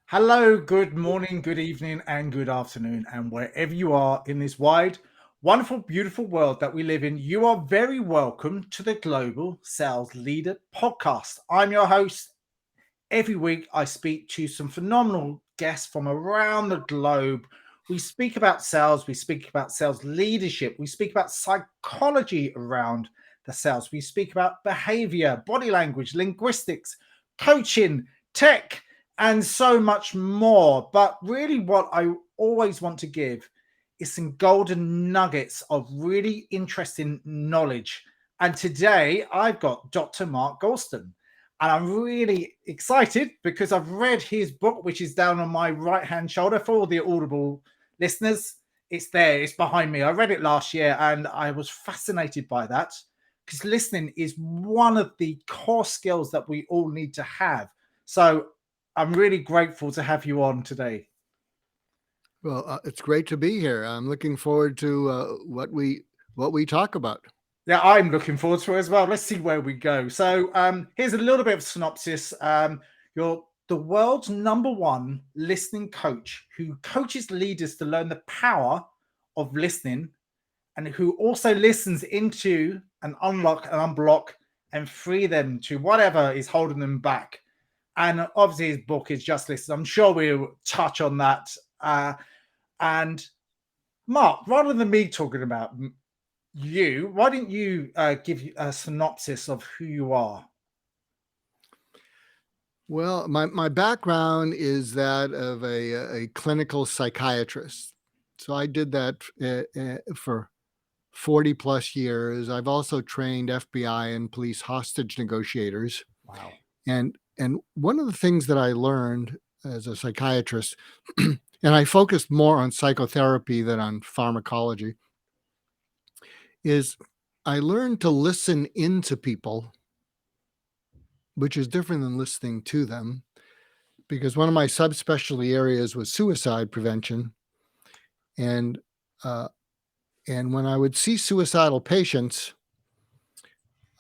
Hello, good morning, good evening, and good afternoon. And wherever you are in this wide, wonderful, beautiful world that we live in, you are very welcome to the Global Sales Leader Podcast. I'm your host. Every week, I speak to some phenomenal guests from around the globe. We speak about sales, we speak about sales leadership, we speak about psychology around the sales, we speak about behavior, body language, linguistics, coaching, tech, and so much more. But really, what I always want to give is some golden nuggets of really interesting knowledge. And today, I've got Dr. Mark Goldston. And I'm really excited because I've read his book, which is down on my right hand shoulder for all the Audible listeners. It's there, it's behind me. I read it last year and I was fascinated by that because listening is one of the core skills that we all need to have. So I'm really grateful to have you on today. Well, it's great to be here. I'm looking forward to what we talk about. Yeah, I'm looking forward to it as well. Let's see where we go. So here's a little bit of synopsis. You're the world's number one listening coach who coaches leaders to learn the power of listening and who also listens into and unblock and free them to whatever is holding them back. And obviously his book is just listed. I'm sure we'll touch on that. And Mark, rather than me talking about why don't you give a synopsis of who you are? Well, my background is that of a clinical psychiatrist. So I did that for 40 plus years. I've also trained FBI and police hostage negotiators. Wow. And one of the things that I learned as a psychiatrist, and I focused more on psychotherapy than on pharmacology, is I learned to listen into people, which is different than listening to them, because one of my subspecialty areas was suicide prevention. And uh, and when I would see suicidal patients,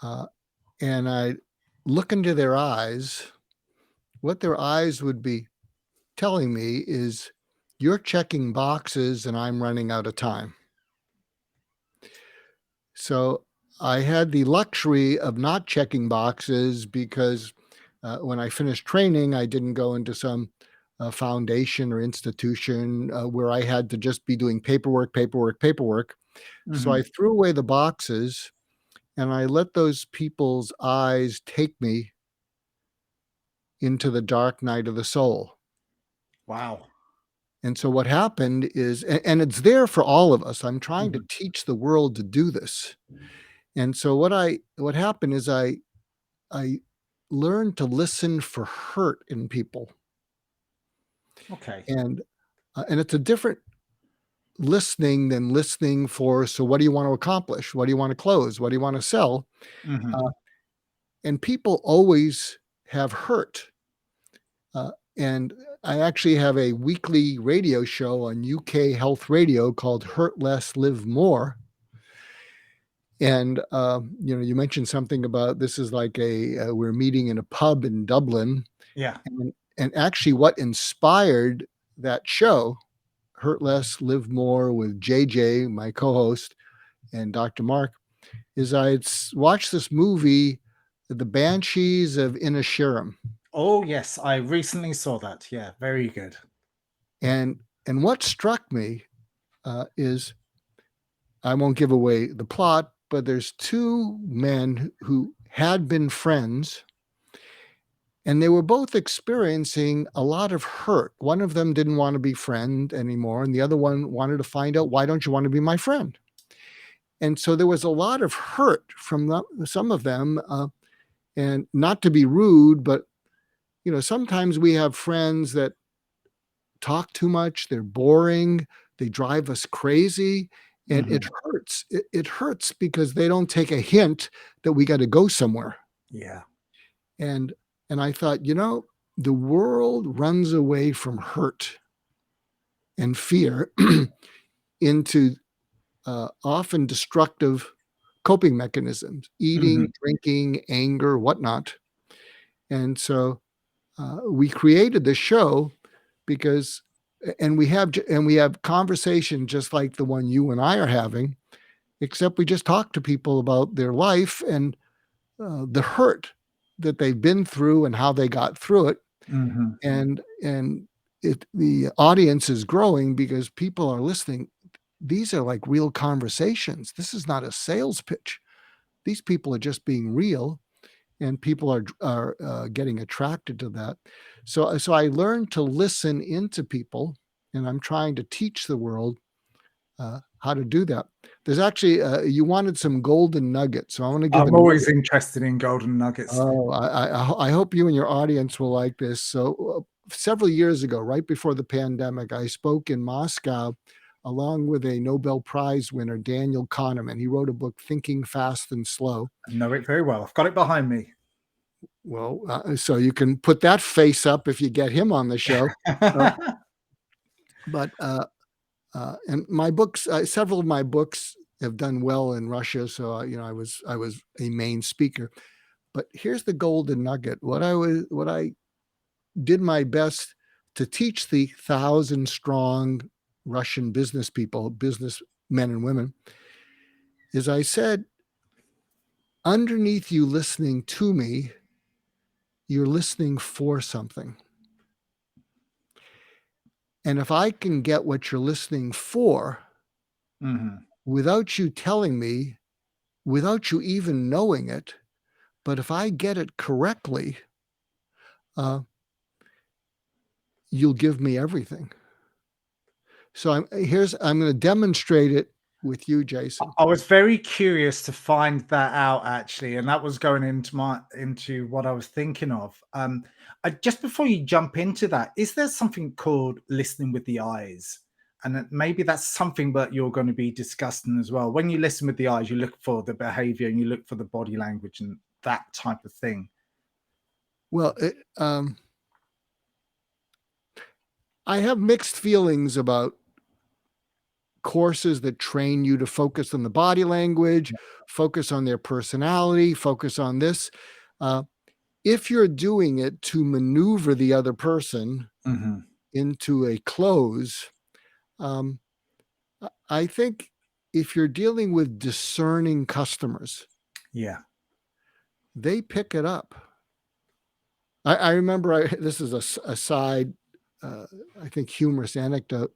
and I look into their eyes, what their eyes would be telling me is, "You're checking boxes, and I'm running out of time." So I had the luxury of not checking boxes because when I finished training, I didn't go into some foundation or institution where I had to just be doing paperwork, paperwork, paperwork. So Mm-hmm. I threw away the boxes and I let those people's eyes take me into the dark night of the soul. Wow. And so what happened is, and it's there for all of us. I'm trying to Mm-hmm. teach the world to do this. And so what happened is I learned to listen for hurt in people, Okay. and it's a different listening than listening for. So, what do you want to accomplish? What do you want to close? What do you want to sell? Mm-hmm. Uh, and people always have hurt. And I actually have a weekly radio show on UK Health Radio called "Hurt Less, Live More." And you mentioned something about this is like we're meeting in a pub in Dublin. Yeah. And actually, what inspired that show, Hurt Less, Live More, with JJ, my co host, and Dr. Mark, is I had watched this movie, The Banshees of Inisherin. Oh yes, I recently saw that. Yeah, very good. And what struck me is, I won't give away the plot, but there's two men who had been friends, and they were both experiencing a lot of hurt. One of them didn't want to be friend anymore, and the other one wanted to find out, why don't you want to be my friend? And so there was a lot of hurt from some of them. And not to be rude, but sometimes we have friends that talk too much, they're boring, they drive us crazy, and it Mm-hmm. hurts. It hurts because they don't take a hint that we got to go somewhere. Yeah. And and I thought, the world runs away from hurt and fear into often destructive coping mechanisms: Mm-hmm. eating, drinking, anger, whatnot. And so we created this show because and we have conversation just like the one you and I are having, except we just talk to people about their life and the hurt that they've been through and how they got through it. Hmm. And the audience is growing because people are listening. These are like real conversations. This is not a sales pitch. These people are just being real, and people are getting attracted to that. So I learned to listen into people, and I'm trying to teach the world how to do that. There's actually you wanted some golden nuggets, so I want to give a I'm nugget. always interested in golden nuggets. Oh, I hope you and your audience will like this. So several years ago, right before the pandemic, I spoke in Moscow along with a Nobel Prize winner, Daniel Kahneman. He wrote a book, Thinking Fast and Slow. I know it very well. I've got it behind me. Well, so you can put that face up if you get him on the show. Uh, but and my books, several of my books have done well in Russia. So I was a main speaker. But here's the golden nugget. What I did my best to teach the 1,000-strong Russian business people, business men and women, is I said, underneath you listening to me, you're listening for something. And if I can get what you're listening for without you telling me, without you even knowing it, but if I get it correctly, you'll give me everything. So I'm going to demonstrate it with you, Jason. I was very curious to find that out actually, and that was going into what I was thinking of. Just before you jump into that, is there something called listening with the eyes? And maybe that's something that you're going to be discussing as well. When you listen with the eyes, you look for the behavior and you look for the body language and that type of thing. Well, I have mixed feelings about courses that train you to focus on the body language, focus on their personality, focus on this. If you're doing it to maneuver the other person into a close, I think if you're dealing with discerning customers, they pick it up. I remember, this is a side, I think, humorous anecdote.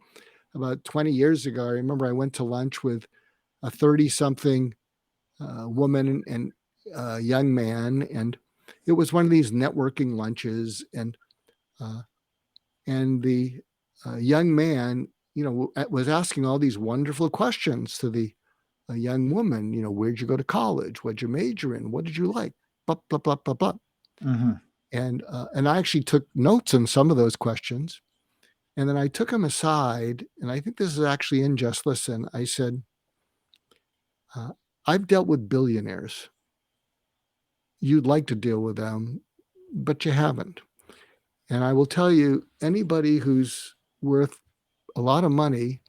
About 20 years ago, I remember I went to lunch with a 30-something woman and a young man, and it was one of these networking lunches, and the young man, was asking all these wonderful questions to the young woman. Where'd you go to college? What'd you major in? What did you like? Blah blah blah blah blah. And I actually took notes on some of those questions. And then I took him aside, and I think this is actually in Just Listen. I said, I've dealt with billionaires. You'd like to deal with them, but you haven't. And I will tell you, anybody who's worth a lot of money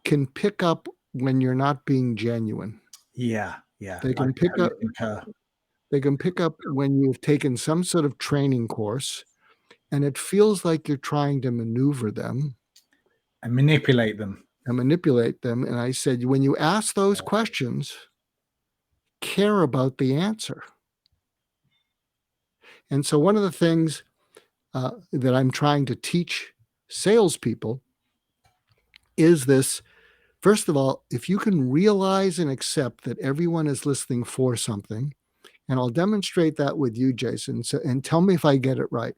can pick up when you're not being genuine. Yeah. They can pick up. They can pick up when you've taken some sort of training course, and it feels like you're trying to maneuver them and manipulate them. And I said, when you ask those questions, care about the answer. And so one of the things that I'm trying to teach salespeople is this. First of all, if you can realize and accept that everyone is listening for something, and I'll demonstrate that with you, Jason, and tell me if I get it right.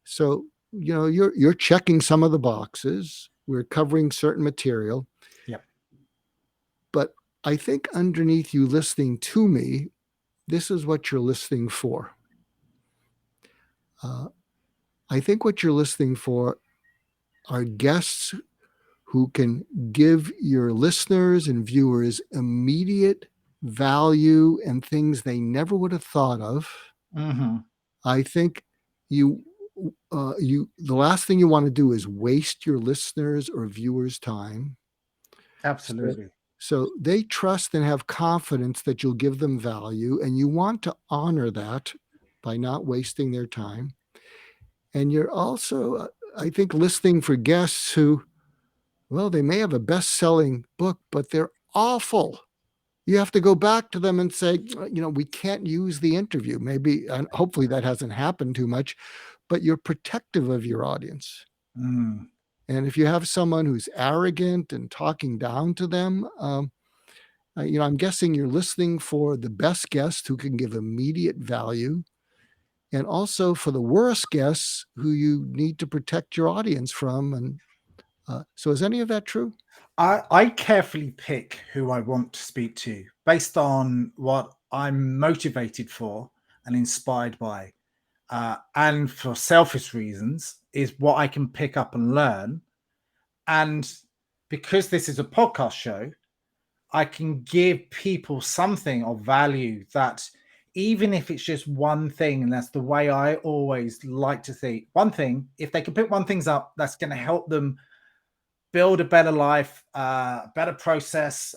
So, you're checking some of the boxes. We're covering certain material. Yep. But I think underneath you listening to me, this is what you're listening for. I think what you're listening for are guests who can give your listeners and viewers immediate value and things they never would have thought of. I think the last thing you want to do is waste your listeners or viewers' time. Absolutely. So they trust and have confidence that you'll give them value, and you want to honor that by not wasting their time. And you're also I think listening for guests who, well, they may have a best-selling book, but they're awful. You have to go back to them and say, we can't use the interview. Maybe, and hopefully that hasn't happened too much, but you're protective of your audience. Mm. And if you have someone who's arrogant and talking down to them, I'm guessing you're listening for the best guest who can give immediate value, and also for the worst guests who you need to protect your audience from. And so is any of that true? I carefully pick who I want to speak to based on what I'm motivated for and inspired by. And for selfish reasons, is what I can pick up and learn. And because this is a podcast show, I can give people something of value that, even if it's just one thing, and that's the way I always like to think, one thing, if they can pick one thing up, that's going to help them build a better life, better process,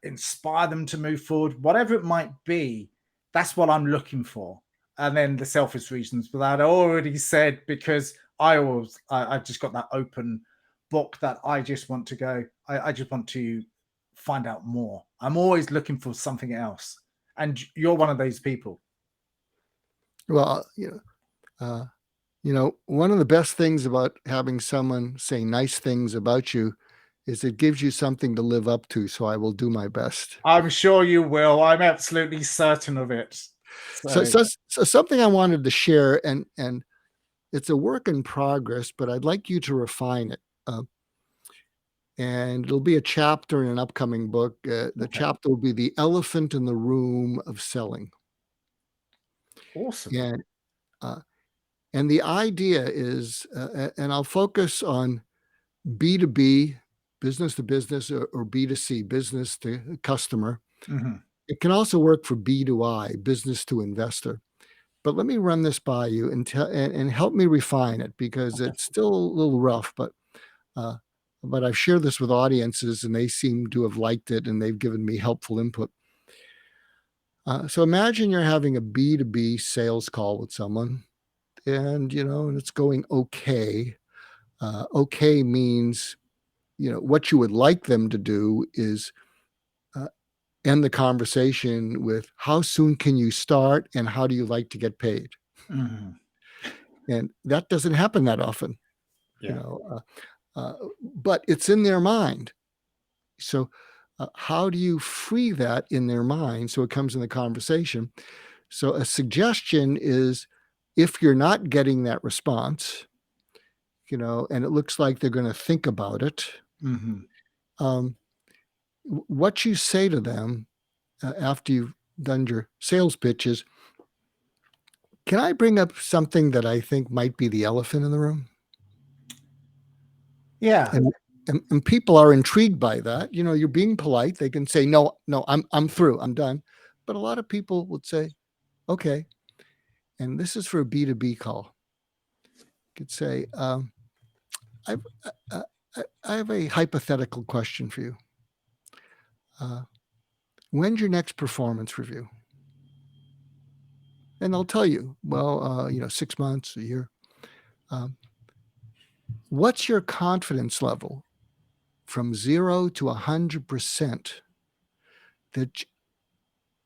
inspire them to move forward, whatever it might be. That's what I'm looking for. And then the selfish reasons, but that I already said, because I've just got that open book that I just want to go. I just want to find out more. I'm always looking for something else, and you're one of those people. Well, one of the best things about having someone say nice things about you is it gives you something to live up to. So I will do my best. I'm sure you will. I'm absolutely certain of it. So, So, so, so something I wanted to share, and it's a work in progress, but I'd like you to refine it. And it'll be a chapter in an upcoming book. The okay. chapter will be The Elephant in the Room of Selling. Awesome. And the idea is, and I'll focus on B2B, business to business, or B2C, business to customer. Mm-hmm. It can also work for B2I, business to investor. But let me run this by you and help me refine it, because Okay. it's still a little rough, but I've shared this with audiences and they seem to have liked it and they've given me helpful input. So imagine you're having a B2B sales call with someone, and it's going okay. Okay means, what you would like them to do is end the conversation with, how soon can you start and how do you like to get paid? Mm-hmm. And that doesn't happen that often, Yeah. but it's in their mind. So how do you free that in their mind so it comes in the conversation? So a suggestion is, if you're not getting that response, and it looks like they're going to think about it, Mm-hmm. um, what you say to them after you've done your sales pitches, can I bring up something that I think might be the elephant in the room? Yeah. And people are intrigued by that. You're being polite. They can say, no, I'm through, I'm done. But a lot of people would say, okay. And this is for a B2B call. You could say, I've, uh, I have a hypothetical question for you. When's your next performance review? And they'll tell you, well, 6 months, a year. What's your confidence level from 0 to 100% that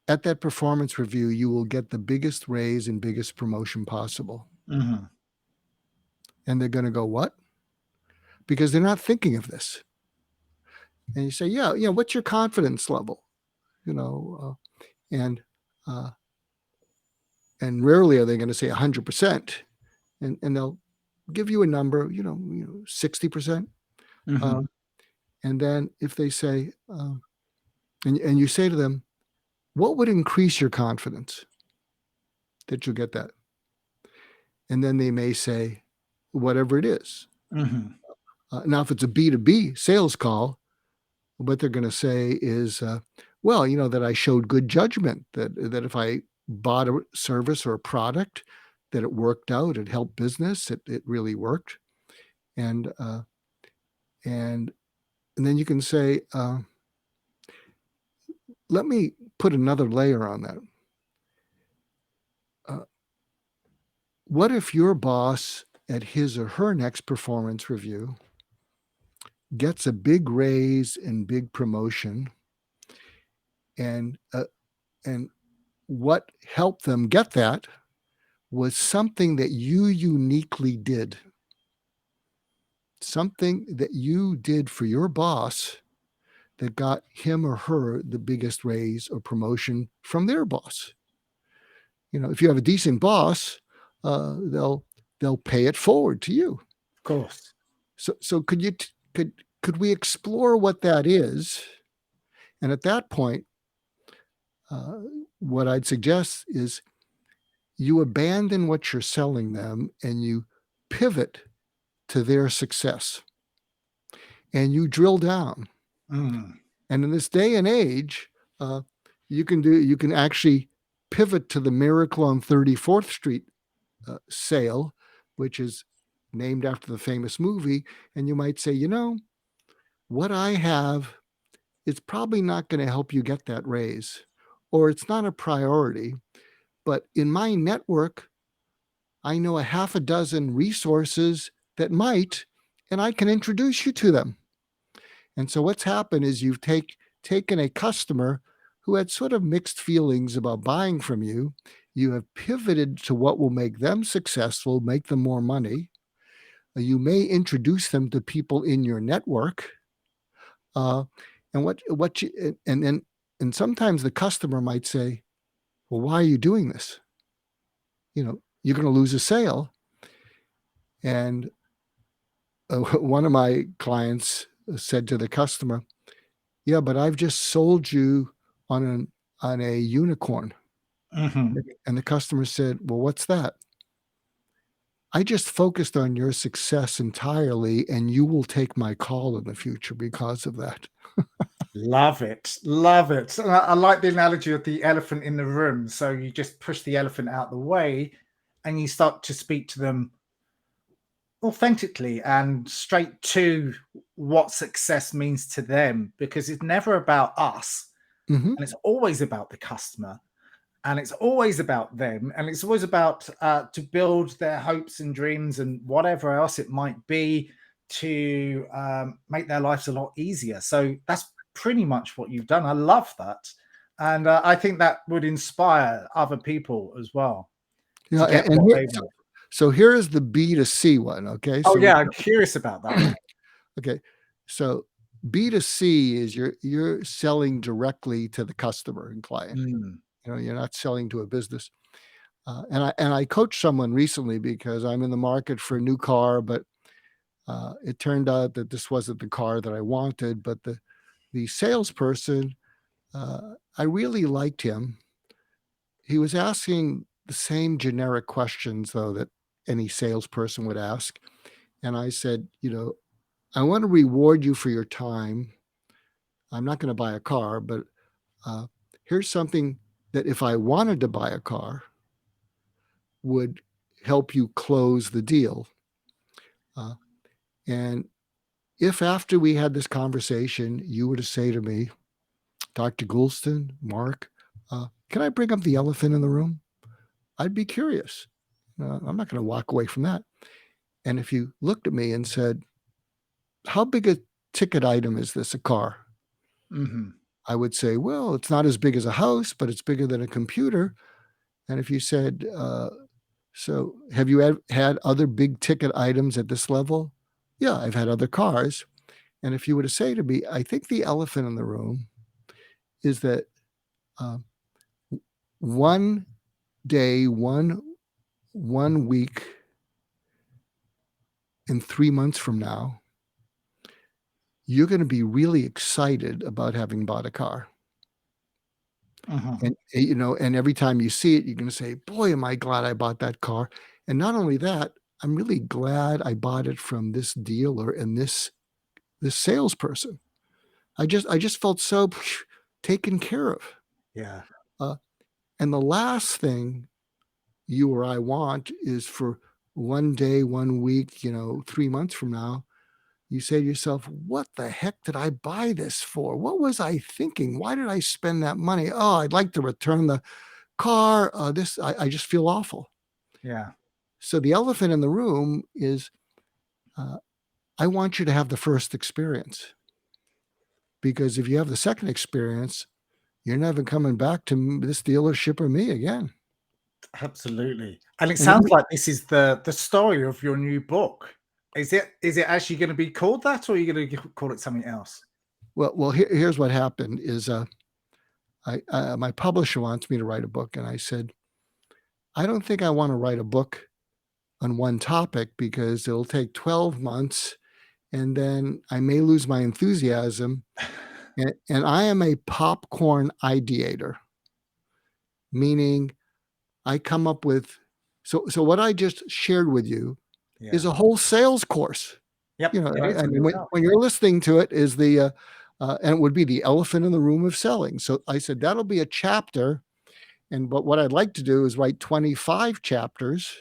at that performance review, you will get the biggest raise and biggest promotion possible? Mm-hmm. And they're going to go, what? Because they're not thinking of this. And you say, yeah, what's your confidence level? And rarely are they going to say 100%. And they'll give you a number, 60%. Mm-hmm. And then if they say, and you say to them, what would increase your confidence that you'll get that? And then they may say, whatever it is. Mm-hmm. Now, if it's a B2B sales call, what they're going to say is, well, that I showed good judgment, that if I bought a service or a product, that it worked out, it helped business, it really worked. And then you can say, let me put another layer on that. What if your boss at his or her next performance review, gets a big raise and big promotion, and what helped them get that was something that you uniquely did, something that you did for your boss that got him or her the biggest raise or promotion from their boss. If you have a decent boss, they'll pay it forward to you. Of course. So could we explore what that is? And at that point, what I'd suggest is you abandon what you're selling them and you pivot to their success, and you drill down. Mm. And in this day and age, you can actually pivot to the Miracle on 34th Street sale, which is named after the famous movie. And you might say, what I have is probably not going to help you get that raise, or it's not a priority. But in my network, I know a half a dozen resources that might, and I can introduce you to them. And so what's happened is you've taken a customer who had sort of mixed feelings about buying from you. You have pivoted to what will make them successful, make them more money. You may introduce them to people in your network. And sometimes the customer might say, well, why are you doing this? You're going to lose a sale. And one of my clients said to the customer, yeah, but I've just sold you on a unicorn. Mm-hmm. And the customer said, well, what's that? I just focused on your success entirely, and you will take my call in the future because of that. Love it. Love it. And I like the analogy of the elephant in the room. So you just push the elephant out the way and you start to speak to them authentically and straight to what success means to them, because it's never about us, Mm-hmm. and it's always about the customer, and it's always about them, and it's always about to build their hopes and dreams and whatever else it might be to make their lives a lot easier. So that's pretty much what you've done. I love that, and I think that would inspire other people as well to get And what here, they want. so here is the B2C one. Okay. Oh So yeah, I'm curious about that. okay. So B2C is you're selling directly to the customer and client. Mm. You're not selling to a business. And I coached someone recently because I'm in the market for a new car, but it turned out that this wasn't the car that I wanted. But the salesperson, I really liked him. He was asking the same generic questions, though, that any salesperson would ask. And I said, I want to reward you for your time. I'm not going to buy a car, but here's something that if I wanted to buy a car would help you close the deal. And if after we had this conversation, you were to say to me, Dr. Goldston, Mark, can I bring up the elephant in the room? I'd be curious. I'm not going to walk away from that. And if you looked at me and said, how big a ticket item is this, a car? Mm-hmm. I would say, well, it's not as big as a house, but it's bigger than a computer. And if you said, so have you had other big ticket items at this level? Yeah, I've had other cars. And if you were to say to me, I think the elephant in the room is that one day, one week, and 3 months from now, you're going to be really excited about having bought a car. Mm-hmm. And every time you see it, you're going to say, boy, am I glad I bought that car. And not only that, I'm really glad I bought it from this dealer and this salesperson. I just felt so taken care of. Yeah. And the last thing you or I want is for one day, 1 week, 3 months from now, you say to yourself, what the heck did I buy this for? What was I thinking? Why did I spend that money? Oh, I'd like to return the car. I just feel awful. Yeah. So the elephant in the room is, I want you to have the first experience, because if you have the second experience, you're never coming back to this dealership or me again. Absolutely. And it And let sounds me, like this is the story of your new book. Is it actually going to be called that, or are you going to call it something else? well, here's what happened is, my publisher wants me to write a book. And I said, I don't think I want to write a book on one topic, because it'll take 12 months and then I may lose my enthusiasm. And I am a popcorn ideator, meaning I come up with, so what I just shared with you is Yeah. a whole sales course. Yep. It is I in mean, itself. when you're listening to it is and it would be the elephant in the room of selling. So I said, that'll be a chapter. But what I'd like to do is write 25 chapters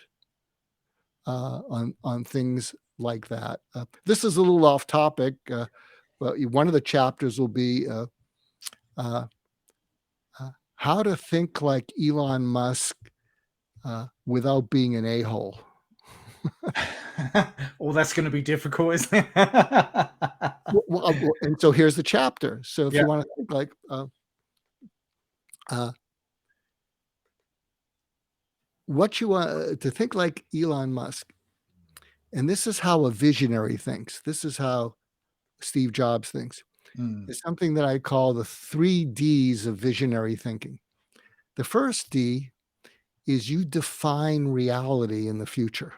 on things like that. This is a little off topic. But one of the chapters will be uh, how to think like Elon Musk without being an a-hole. Oh, that's going to be difficult, isn't it? And so here's the chapter. So if Yeah. you want to think like uh, what you want to think like Elon Musk, and this is how a visionary thinks. This is how Steve Jobs thinks. Mm. It's something that I call the 3 Ds of visionary thinking. The first D is you define reality in the future.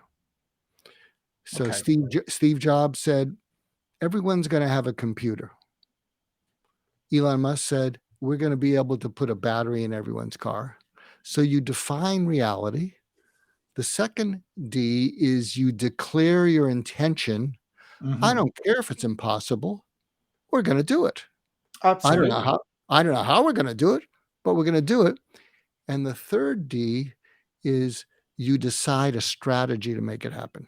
So Okay. Steve Jobs said, everyone's going to have a computer. Elon Musk said, we're going to be able to put a battery in everyone's car. So you define reality. The second D is you declare your intention. I Mhm. don't care if it's impossible. We're going to do it. I don't know Absolutely. how. I don't know how we're going to do it, but we're going to do it. And the third D is you decide a strategy to make it happen.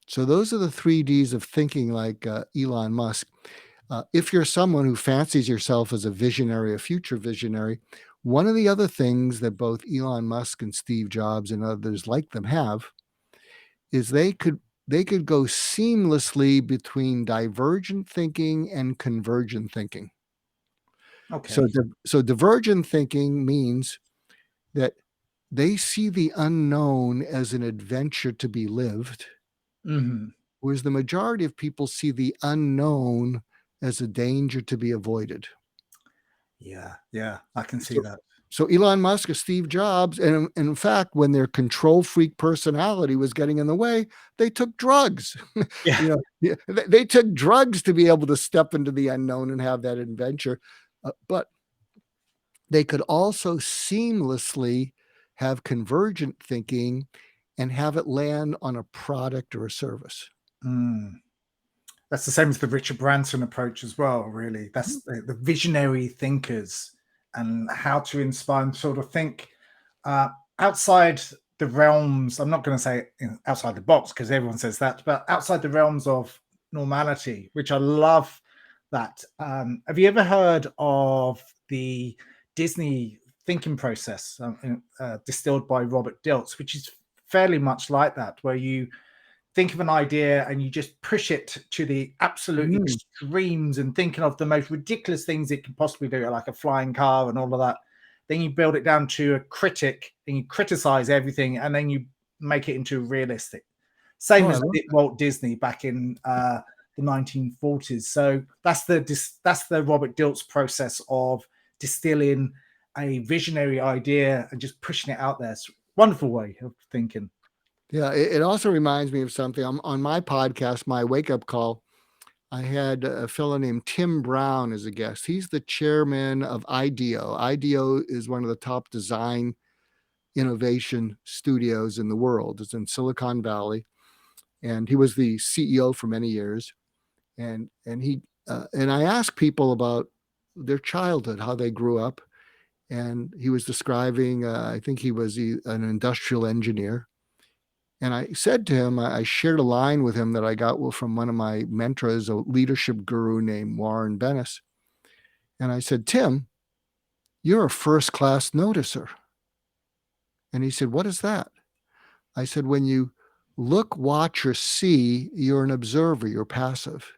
So those are the 3 Ds of thinking like Elon Musk. If you're someone who fancies yourself as a visionary, a future visionary, one of the other things that both Elon Musk and Steve Jobs and others like them have is they could go seamlessly between divergent thinking and convergent thinking. So, Okay. so divergent thinking means that they see the unknown as an adventure to be lived, Mhm. whereas the majority of people see the unknown as a danger to be avoided. Yeah. Yeah. I can see So, that. so Elon Musk or Steve Jobs, and in fact, when their control freak personality was getting in the way, they took drugs. Yeah. They took drugs to be able to step into the unknown and have that adventure. But they could also seamlessly have convergent thinking and have it land on a product or a service. Mm. That's the same as the Richard Branson approach as well, really. That's the visionary thinkers and how to inspire and sort of think uh, outside the realms. I'm not going to say outside the box because everyone says that, but outside the realms of normality, which I love that. Have you ever heard of the Disney thinking process distilled by Robert Dilts, which is fairly much like that, where you think of an idea and you just push it to the absolute Mm. extremes and thinking of the most ridiculous things it can possibly do, like a flying car and all of that. Then you build it down to a critic and you criticize everything and then you make it into realistic. Oh, Same I as love Walt Disney back in the 1940s. So that's the Robert Dilts process of distilling a visionary idea and just pushing it out there. It's a wonderful way of thinking. Yeah, it also reminds me of something. I'm on my podcast, my wake up call. I had a fellow named Tim Brown as a guest. He's the chairman of IDEO. IDEO is one of the top design innovation studios in the world. It's in Silicon Valley, and he was the CEO for many years. And I asked people about their childhood, how they grew up, and he was describing. I think he was an industrial engineer. And I said to him, I shared a line with him that I got from one of my mentors, a leadership guru named Warren Bennis. And I said, Tim, you're a first class noticer. And he said, what is that? I said, when you look, watch, or see, you're an observer, you're passive.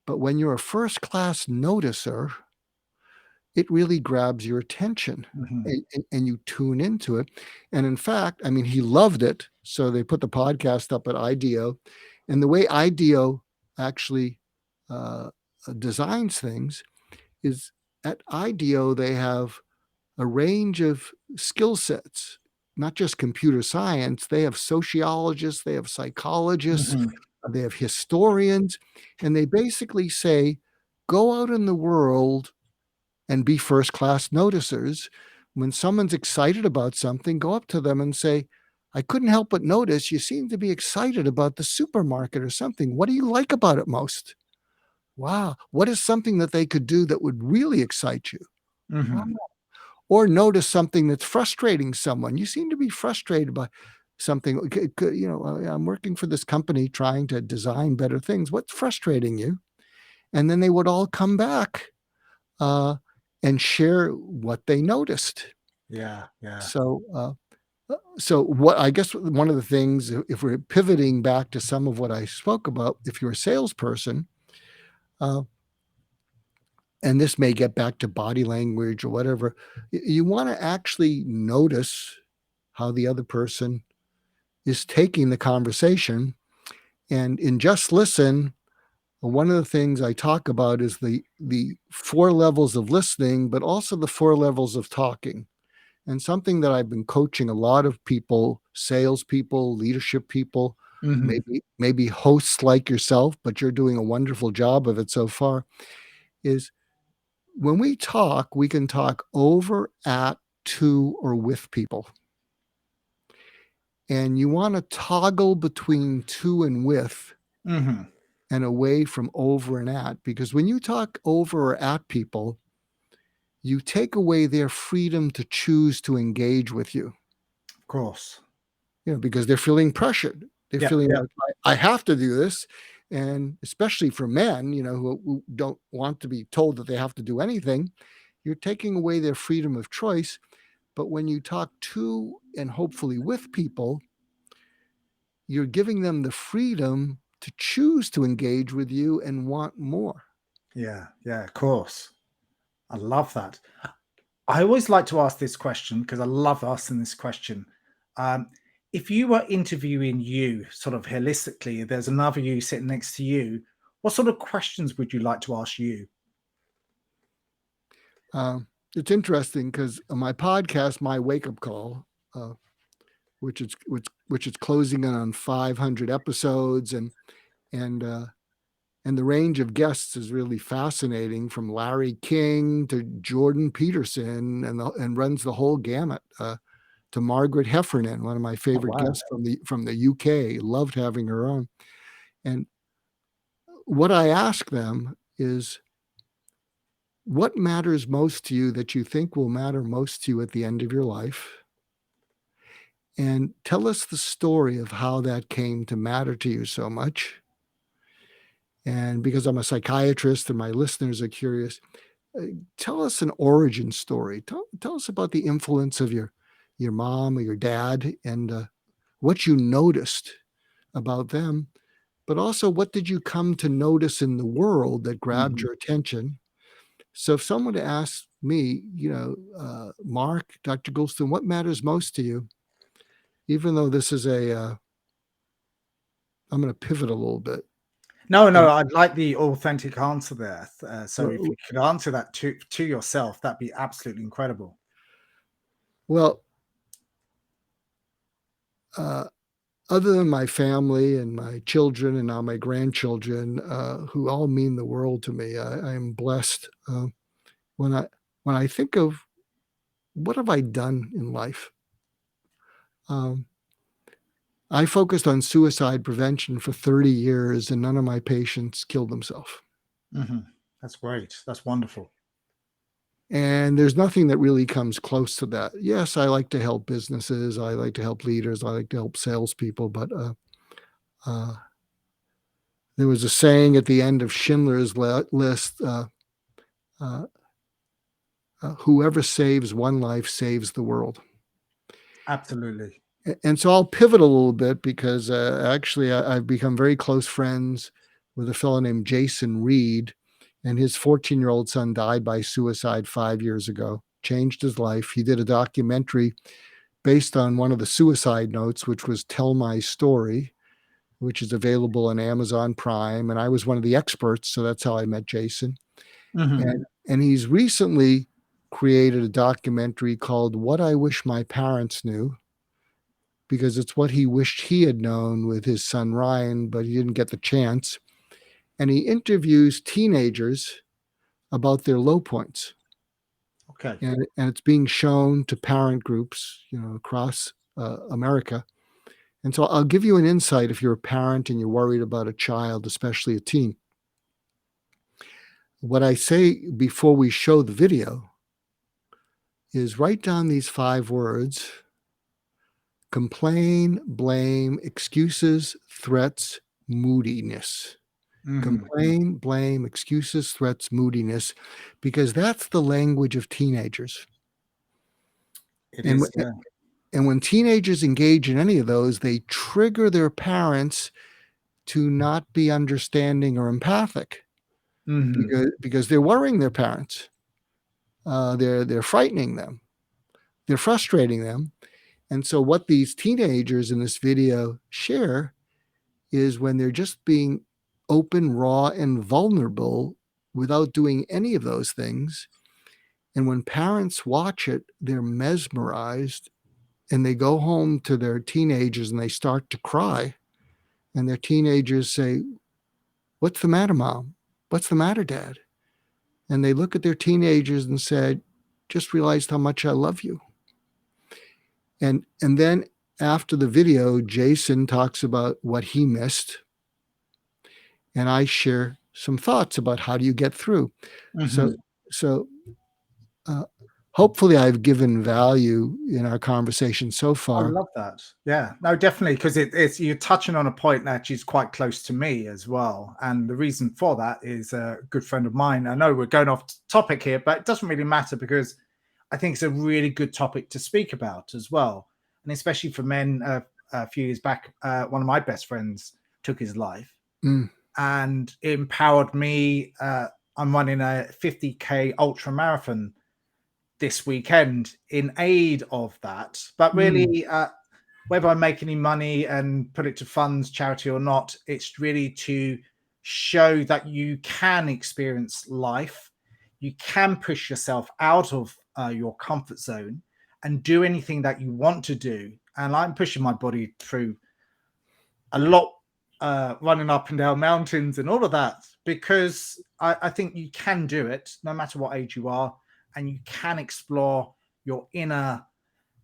But when you're a first-class noticer, it really grabs your attention Mhm. and you tune into it. And in fact, I mean, he loved it. So they put the podcast up at IDEO. And the way IDEO actually uh, designs things is at IDEO, they have a range of skill sets, not just computer science. They have sociologists, they have psychologists, Mhm. they have historians, and they basically say, go out in the world and be first class noticers. When someone's excited about something, go up to them and say, I couldn't help but notice you seem to be excited about the supermarket or something. What do you like about it most? Wow. What is something that they could do that would really excite you? Wow. Mhm. Or notice something that's frustrating someone. You seem to be frustrated by something. I'm working for this company trying to design better things. What's frustrating you? And then they would all come back uh, and share what they noticed. Yeah. Yeah. So what I guess one of the things, if we're pivoting back to some of what I spoke about, if you're a salesperson, uh, and this may get back to body language or whatever, you want to actually notice how the other person is taking the conversation. And in Just Listen, one of the things I talk about is the 4 levels of listening, but also the 4 levels of talking. And something that I've been coaching a lot of people, salespeople, leadership people, Mhm. maybe hosts like yourself, but you're doing a wonderful job of it so far, is when we can talk over, at, to, or with people. And you want to toggle between to and with Mhm. and away from over and at, because when you talk over or at people, you take away their freedom to choose to engage with you. Of course. Because they're feeling pressured. They're Yeah. feeling Yeah. like I have to do this. And especially for men, who don't want to be told that they have to do anything, you're taking away their freedom of choice. But when you talk to and hopefully with people, you're giving them the freedom to choose to engage with you and want more. Yeah. Yeah. Of course. I love that. I always like to ask this question because I love asking this question. Um, if you were interviewing you sort of holistically, there's another you sitting next to you, what sort of questions would you like to ask you? It's interesting because on my podcast, My Wake Up Call, uh, which is closing in on 500 episodes, and and the range of guests is really fascinating, from Larry King to Jordan Peterson, and runs the whole gamut, to Margaret Heffernan, one of my Oh, favorite wow. guests from the UK. Loved having her on. And what I ask them is, what matters most to you that you think will matter most to you at the end of your life? And tell us the story of how that came to matter to you so much. And because I'm a psychiatrist and my listeners are curious, uh, tell us an origin story. Tell us about the influence of your mom or your dad, and what you noticed about them, but also what did you come to notice in the world that grabbed Mhm. your attention. So if someone asks me, Mark, Dr. Goldston, what matters most to you, even though this is I'm going to pivot a little bit. No, no, And I'd like the authentic answer there. So if well, you could answer that to yourself, that'd be absolutely incredible. well, uh, other than my family and my children and now my grandchildren, who all mean the world to me, I am blessed. When I when I think of what have I done in life, um, I focused on suicide prevention for 30 years, and none of my patients killed themselves. Mhm. That's great. That's wonderful. And there's nothing that really comes close to that. Yes, I like to help businesses. I like to help leaders. I like to help salespeople. But uh, there was a saying at the end of Schindler's List: uh, "Whoever saves one life saves the world." Absolutely. And so I'll pivot a little bit because actually I've become very close friends with a fellow named Jason Reed, and his 14-year-old son died by suicide 5 years ago, changed his life. He did a documentary based on one of the suicide notes, which was Tell My Story, which is available on Amazon Prime. And I was one of the experts, so that's how I met Jason. Mhm. And he's recently created a documentary called What I Wish My Parents Knew, because it's what he wished he had known with his son Ryan, but he didn't get the chance. And he interviews teenagers about their low points. Okay. And it's being shown to parent groups, across America. And so I'll give you an insight if you're a parent and you're worried about a child, especially a teen. What I say before we show the video is write down these 5 words: complain, blame, excuses, threats, moodiness. Mhm. Complain, blame, excuses, threats, moodiness, because that's the language of teenagers. It And, is, yeah. and when teenagers engage in any of those, they trigger their parents to not be understanding or empathic, Mhm. because they're worrying their parents. They're frightening them. They're frustrating them. And so what these teenagers in this video share is when they're just being open, raw, and vulnerable without doing any of those things. And when parents watch it, they're mesmerized, and they go home to their teenagers and they start to cry. And their teenagers say, "What's the matter, Mom? What's the matter, Dad?" And they look at their teenagers and said, "Just realized how much I love you." And then after the video, Jason talks about what he missed, and I share some thoughts about how do you get through. So, Mhm. so uh, hopefully, I've given value in our conversation so I far. love that. Yeah, no, definitely, because it's you're touching on a point that is quite close to me as well. And the reason for that is a good friend of mine. I know we're going off topic here, but it doesn't really matter because I think it's a really good topic to speak about as well. And especially for men, a few years back, one of my best friends took his life Mm, and it empowered me. I'm running a 50K ultra marathon this weekend in aid of that. But mm. really, whether I make any money and put it to funds, charity or not, it's really to show that you can experience life, you can push yourself out of your comfort zone and do anything that you want to do. And I'm pushing my body through a lot, running up and down mountains and all of that, because I think you can do it no matter what age you are, and you can explore your inner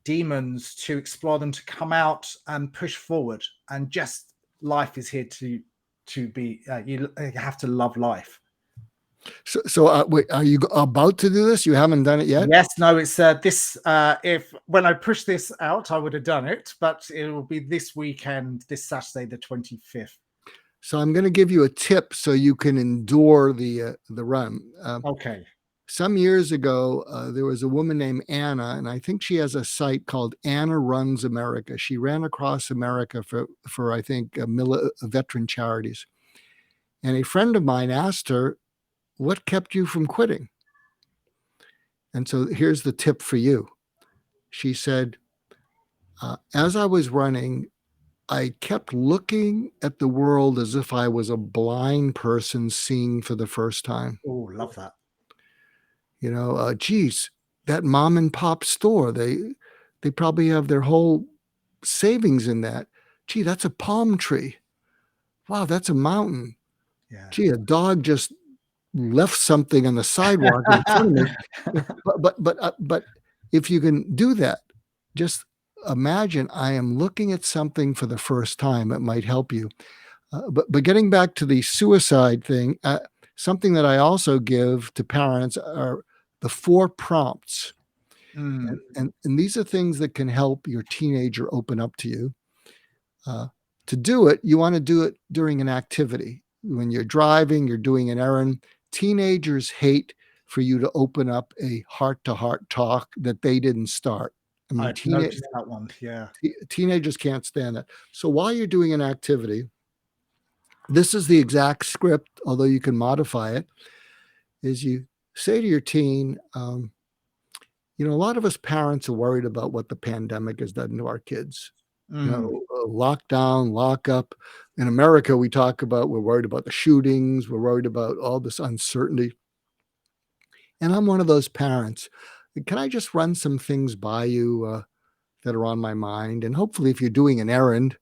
demons, to explore them, to come out and push forward. And just life is here to be. You have to love life. So wait, are you about to do this? You haven't done it yet? Yes, no, it's this. If when I push this out, I would have done it, but it will be this weekend, this Saturday, the 25th. So I'm going to give you a tip so you can endure the run. Okay. Some years ago, there was a woman named Anna, and I think she has a site called Anna Runs America. She ran across America for I think veteran charities. And a friend of mine asked her, "What kept you from quitting?" And so here's the tip for you. She said, "As I was running, I kept looking at the world as if I was a blind person seeing for the first time. Oh, love that. Geez, that mom and pop store, they probably have their whole savings in that. Gee, that's a palm tree. Wow, that's a mountain. Yeah. Gee, a dog just left something on the sidewalk in front of me." But if you can do that, just imagine I am looking at something for the first time. It might help you. But getting back to the suicide thing, something that I also give to parents are the 4 prompts. Mm, And these are things that can help your teenager open up to you. Uh, to do it, you want to do it during an activity. When you're driving, you're doing an errand. Teenagers hate for you to open up a heart-to-heart talk that they didn't start. I mean, I've noticed that one. Yeah. teenagers can't stand that. So while you're doing an activity, this is the exact script, although you can modify it, is you say to your teen, a lot of us parents are worried about what the pandemic has done to our kids. Lockdown, lock up. In America, we're worried about the shootings. We're worried about all this uncertainty. And I'm one of those parents. Can I just run some things by you that are on my mind? And hopefully, if you're doing an errand,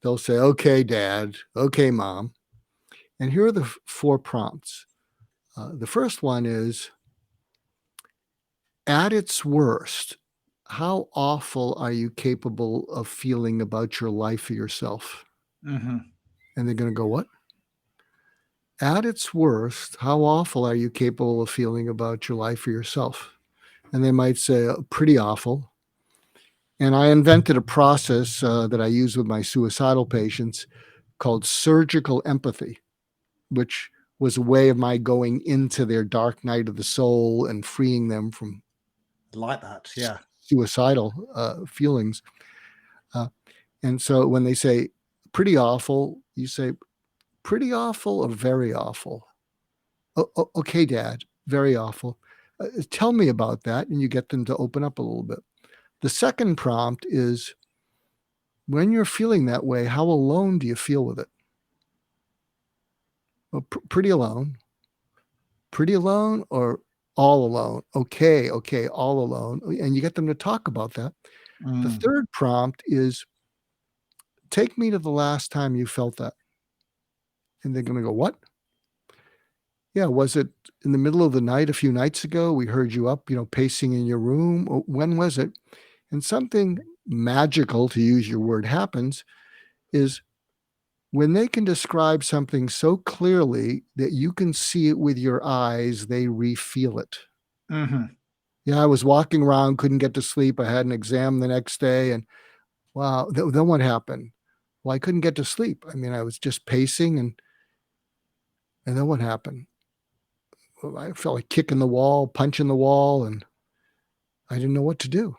they'll say, okay, dad, okay, mom. And here are the 4 prompts. The first one is, at its worst, how awful are you capable of feeling about your life or yourself? Mm-hmm. And they're going to go, what? At its worst, how awful are you capable of feeling about your life or yourself? And they might say, pretty awful. And I invented a process that I use with my suicidal patients called surgical empathy, which was a way of my going into their dark night of the soul and freeing them from Like that. Yeah. suicidal feelings. And so when they say pretty awful, you say pretty awful or very awful? Okay, dad, very awful. Tell me about that. And you get them to open up a little bit. The second prompt is, when you're feeling that way, how alone do you feel with it? Well, pretty alone. Pretty alone or all alone? Okay, all alone. And you get them to talk about that. The third prompt is, take me to the last time you felt that. And they're going to go, what? Yeah, was it in the middle of the night a few nights ago? We heard you up, pacing in your room. When was it? And something magical, to use your word, happens is when they can describe something so clearly that you can see it with your eyes, they re-feel it. Mm-hmm. Yeah, I was walking around, couldn't get to sleep. I had an exam the next day, and wow, then what happened? Well, I couldn't get to sleep. I mean, I was just pacing, and then what happened? Well, I felt like kicking the wall, punching the wall, and I didn't know what to do.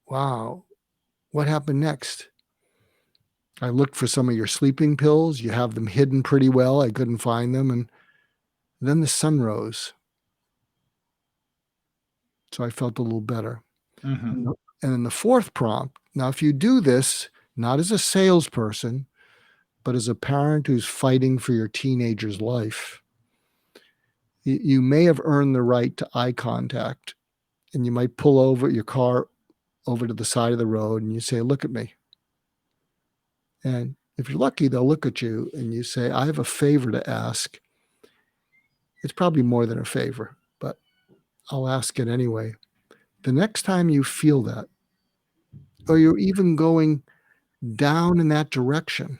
Wow, what happened next? I looked for some of your sleeping pills. You have them hidden pretty well. I couldn't find them. And then the sun rose. So I felt a little better. Mm-hmm. And then the fourth prompt. Now, if you do this, not as a salesperson, but as a parent who's fighting for your teenager's life, you may have earned the right to eye contact. And you might pull over your car over to the side of the road and you say, look at me. And if you're lucky, they'll look at you and you say, I have a favor to ask. It's probably more than a favor, but I'll ask it anyway. The next time you feel that, or you're even going down in that direction,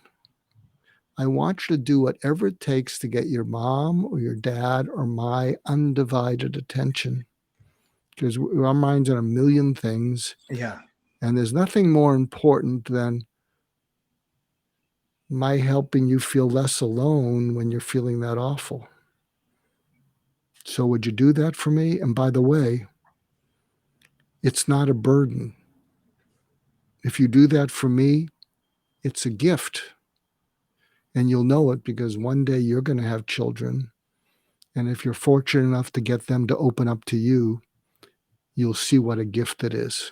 I want you to do whatever it takes to get your mom or your dad or my undivided attention, because our mind's on a million things. Yeah. And there's nothing more important than my helping you feel less alone when you're feeling that awful. So would you do that for me? And by the way, it's not a burden. If you do that for me, it's a gift. And you'll know it because one day you're going to have children. And if you're fortunate enough to get them to open up to you, you'll see what a gift it is.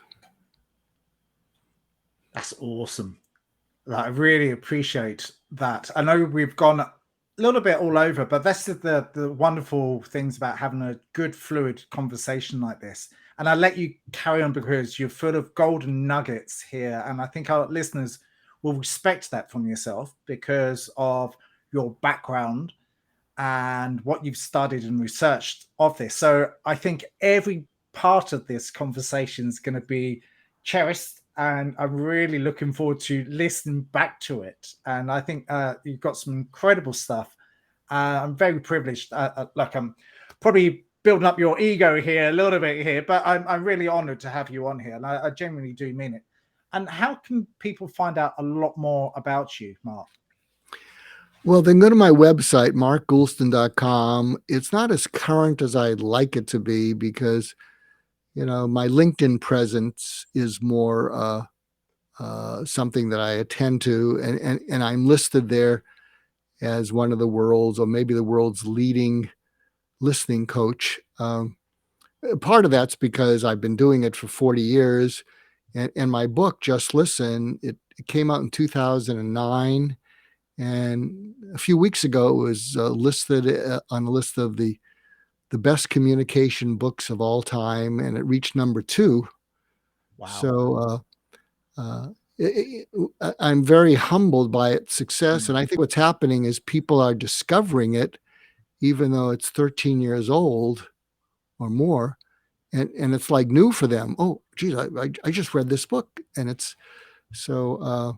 That's awesome. I really appreciate that. I know we've gone a little bit all over, but that's the wonderful things about having a good, fluid conversation like this. And I'll let you carry on because you're full of golden nuggets here. And I think our listeners will respect that from yourself because of your background and what you've studied and researched of this. So I think every part of this conversation is going to be cherished, and I'm really looking forward to listening back to it. And I think you've got some incredible stuff. I'm very privileged. Like I'm probably building up your ego here a little bit here, but I'm really honored to have you on here, and I genuinely do mean it. And how can people find out a lot more about you, Mark? Well, then go to my website, markgoldston.com. It's not as current as I'd like it to be because My LinkedIn presence is more something that I attend to, and I'm listed there as one of the world's, or maybe the world's leading listening coach. Part of that's because I've been doing it for 40 years. And my book, Just Listen, it came out in 2009. And a few weeks ago, it was listed on a list of the best communication books of all time. And it reached number 2. Wow. So I'm very humbled by its success. And I think what's happening is people are discovering it, even though it's 13 years old or more. And it's like new for them. Oh, geez, I just read this book. And it's so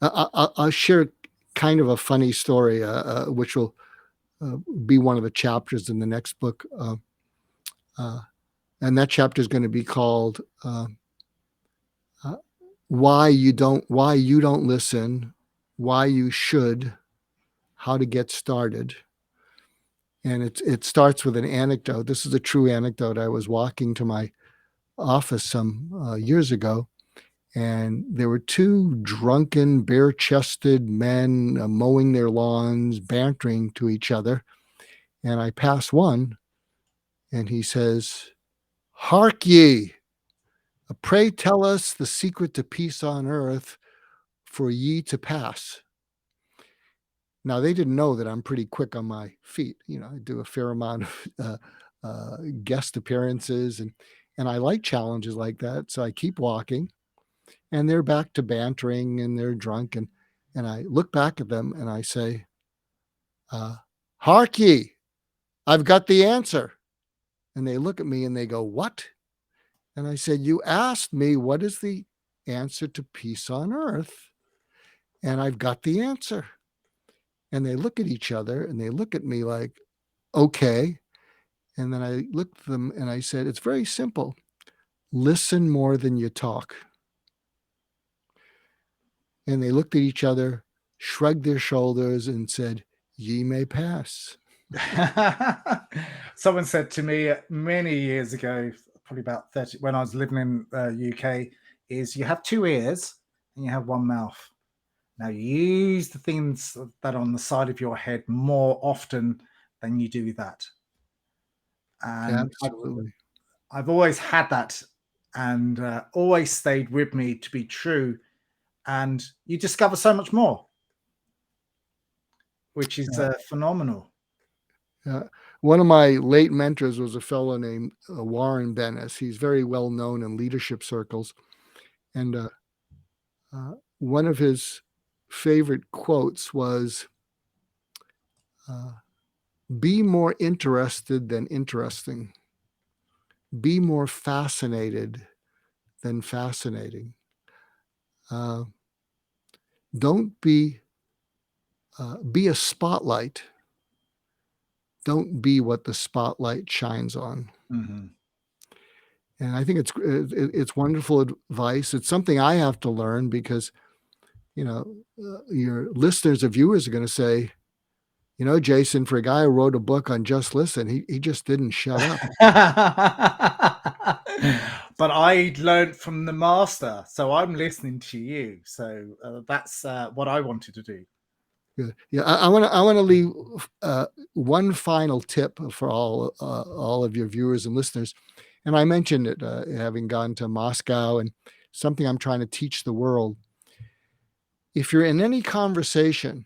I'll share kind of a funny story, which will be one of the chapters in the next book. And that chapter is going to be called why you don't listen, why you should, how to get started. And it starts with an anecdote. This is a true anecdote. I was walking to my office some years ago, and there were 2 drunken, bare-chested men mowing their lawns, bantering to each other. And I pass one, and he says, "Hark ye! Pray tell us the secret to peace on earth for ye to pass." Now, they didn't know that I'm pretty quick on my feet. I do a fair amount of guest appearances, and I like challenges like that. So I keep walking, and they're back to bantering, and they're drunk. And I look back at them, and I say, "Hark ye, I've got the answer." And they look at me, and they go, "What?" And I said, "You asked me what is the answer to peace on earth, and I've got the answer." And they look at each other, and they look at me like, "Okay." And then I looked at them, and I said, "It's very simple. Listen more than you talk." And they looked at each other, shrugged their shoulders, and said, "Ye may pass." Someone said to me many years ago, probably about 30, when I was living in UK, is you have 2 ears and you have 1 mouth. Now, you use the things that are on the side of your head more often than you do that. And Absolutely. I've always had that, and always stayed with me to be true. And you discover so much more, which is phenomenal. One of my late mentors was a fellow named Warren Bennis. He's very well known in leadership circles. And one of his favorite quotes was, "Be more interested than interesting. Be more fascinated than fascinating. Don't be a spotlight. Don't be what the spotlight shines on." Mhm. And I think it's wonderful advice. It's something I have to learn because your listeners or viewers are going to say, Jason, for a guy who wrote a book on Just Listen, he just didn't shut up. But I learned from the master, so I'm listening to you. So that's what I wanted to do. Good. Yeah, I want to leave one final tip for all of your viewers and listeners. And I mentioned it, having gone to Moscow, and something I'm trying to teach the world. If you're in any conversation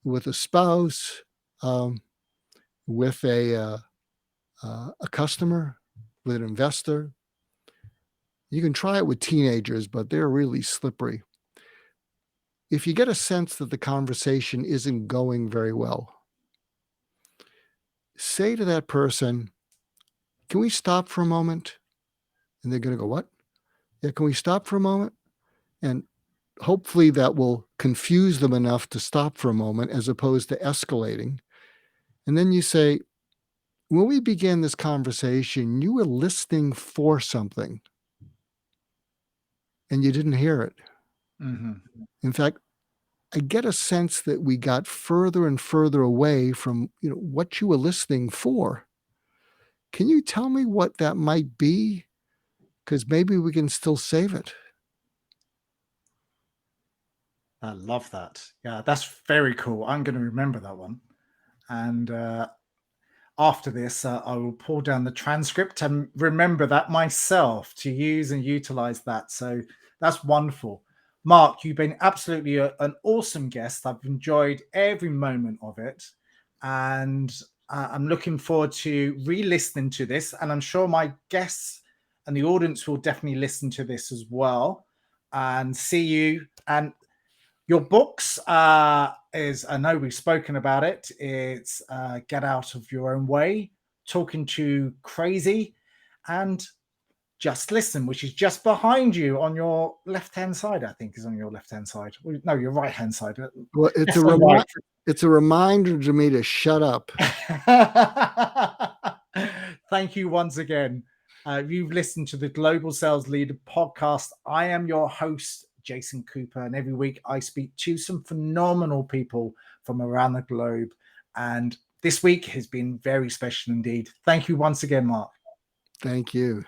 with a spouse, with a customer, with an investor, you can try it with teenagers, but they're really slippery. If you get a sense that the conversation isn't going very well, say to that person, "Can we stop for a moment?" And they're going to go, "What?" "Yeah, can we stop for a moment?" And hopefully that will confuse them enough to stop for a moment as opposed to escalating. And then you say, "When we began this conversation, you were listening for something and you didn't hear it. Mhm. In fact, I get a sense that we got further and further away from what you were listening for. Can you tell me what that might be? Because maybe we can still save it. I love that. Yeah, that's very cool. I'm going to remember that one. And after this, I will pull down the transcript and remember that myself to use and utilize that. So that's wonderful. Mark, you've been absolutely an awesome guest. I've enjoyed every moment of it. And I'm looking forward to re listening to this. And I'm sure my guests and the audience will definitely listen to this as well and see you. And your books is, I know we've spoken about it. It's Get Out of Your Own Way, Talking to Crazy, and Just Listen, which is just behind you on your left-hand side. I think is on your left-hand side. No, your right-hand side. Well, Yes, I'm right. it's a reminder to me to shut up. Thank you once again. You've listened to the Global Sales Leader podcast. I am your host, Jason Cooper, and every week I speak to some phenomenal people from around the globe. And this week has been very special indeed. Thank you once again, Mark. Thank you.